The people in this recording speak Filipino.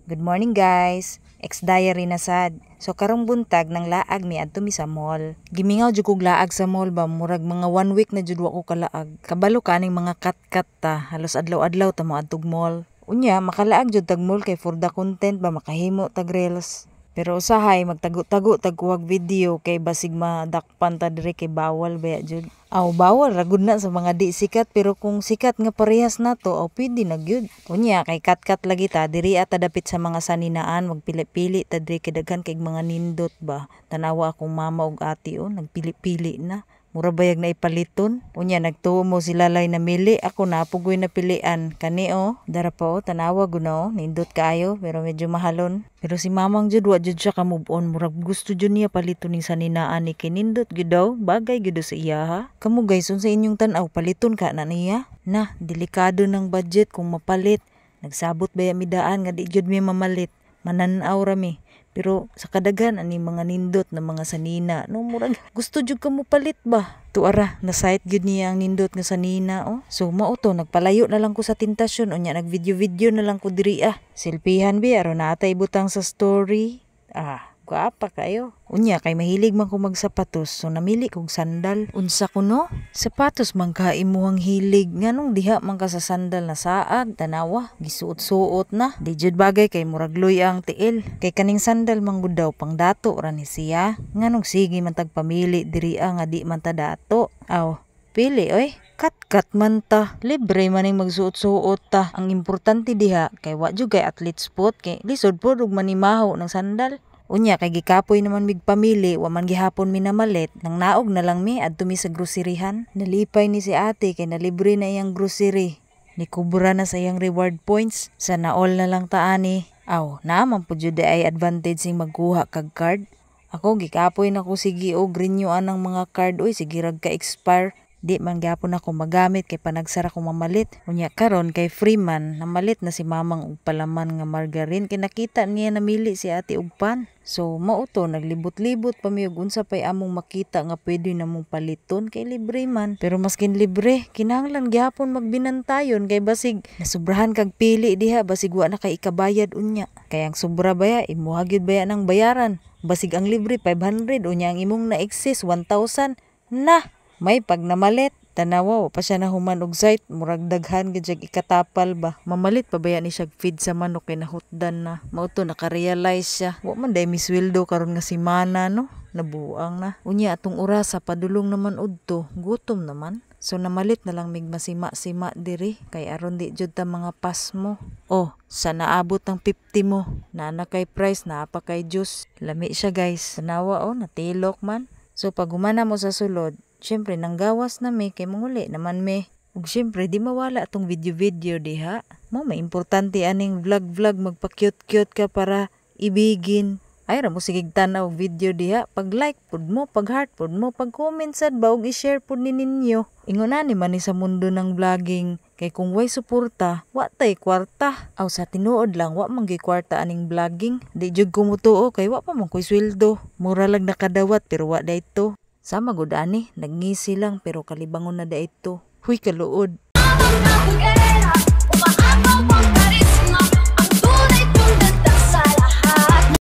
Good morning guys. Ex-diary na sad. So karong buntag nang laag mi adto mi sa mall. Gimingaw jud kog laag sa mall ba, murag mga 1 week na jud wa ko kalaag. Kabalo kaning mga kat-kat ta, halos adlaw-adlaw ta mo adtog mall. Unya makalaag jud tag mall kay for the content ba makahimo tag reels. Pero usahay magtago-tago tag kuwag video kay basig madakpan ta dire kay bawal baya jud. Aw bawal ragud na sa mga di sikat, pero kung sikat nga parehas nato aw pwede na gyud. Unya kay kat-kat lagi ta diri ata dapit sa mga saninaan, magpili-pili ta diri kay daghan kay mga nindot ba. Tanawa akong mama ug ati nagpili-pili na. Mura bayag na ipaliton. Unya nagtuo mo sila lay namili, ako na pugoy na pilian. Kani dara pa tanawa guna nindot kaayo pero medyo mahalon. Pero si mamang jud wa jud siya ka move on, murag gusto jud niya paliton ning saninaan ni kinindot gyud daw, bagay gyud sa iya ha. Kamu guys, unsa inyong tan-aw paliton ka na niya? Na, delikado ng budget kung mapalit. Nagsabot baya mi daan nga di jud mi mamalit. Mananaw ra mi. Pero sa kadaghan ani mga nindot na mga sanina, no murag gusto jud ka mo palit ba? Tuara na site gyud niya ang nindot nga sanina So mao to nagpalayo na lang ko sa tentasyon, unya nagvideo-video na lang ko diri Silpihan bi aron natay butang sa story. Guwapa kayo. Unya kay mahilig man ko magsapatos, so namili kog sandal. Unsa ko no? Sapatos man ka imuhang hilig, nganong diha man ka sa sandal na saag, tanawa, gisuot-suot na. Di jud bagay kay murag luy ang tiil. Kay kaning sandal man gud daw pang dato ra ni siya. Nganong sige man tag pamili diri nga di man ta dato. Aw, pili oy. Kat-kat man ta. Libre man ning magsuot-suot ta. Ang importante diha kay wa jud kay athlete spot, kay lisod pod ug manimaho ng sandal. Unya kay gikapoy naman mig pamili, wa man gihapon mi namalit, nang naog na lang mi adto mi sa groceryhan. Nalipay ni si ate kay nalibre na iyang grocery. Nikubra na sa iyang reward points. Sana all na lang ta ani. Aw, naman po jud ay advantage sing magkuha kag card. Ako gikapoy na ko sige og renewan ng mga card, oy sige rag ka expire. Di man gyapon ako magamit kay panagsara ko mamalit. Unya karon kay Freeman namalit na si mamang og palaman nga margarine, kay nakita niya namili si ate og pan. So mao to naglibot-libot pa mi og unsa pay among makita nga pwede namong paliton kay libre man. Pero maskin libre, kinahanglan gyapon magbinantayon kay basig nasubrahan kag pili diha, basig wa na kay ikabayad unya. Kay ang sobra baya imuha gyud baya nang bayaran. Basig ang libre 500, unya ang imong na excess 1,000. Na may pag namalit, tanawa pa siya na human og site, murag daghan gyud ikatapal ba. Mamalit pa baya ni siya feed sa manok kay nahutdan na. Mao to naka-realize siya. Wa man day misweldo karon nga semana no. Nabuang na. Unya atong orasa padulong naman udto, gutom naman. So namalit na lang mig masima-sima diri kay aron di jud ta mga pasmo. Sa naabot ng 50 mo. Nana kay price na pa kay juice. Lami siya guys. Tanawa natilok man. So pag humana mo sa sulod, syempre nanggawas na mi kay manguli naman mi. Ug syempre di mawala atong video-video diha. May importante aning vlog magpa-cute-cute ka para ibigin. Ay ra mo sigig tanaw og video diha, pag like pud mo, pag heart pud mo, pag comment sad ba ug i-share pud ni ninyo. Ingon ani man ni sa mundo ng vlogging, kay kung way suporta, wa tay kwarta. Aw sa tinuod lang wa man gyud kwarta aning vlogging. Di jud ko mutuo kay wa pa man koy sweldo. Mura lang nakadawat pero wa dayto. Sama gud ani, nagngisi lang pero kalibangon na dayto. Huy kaluod.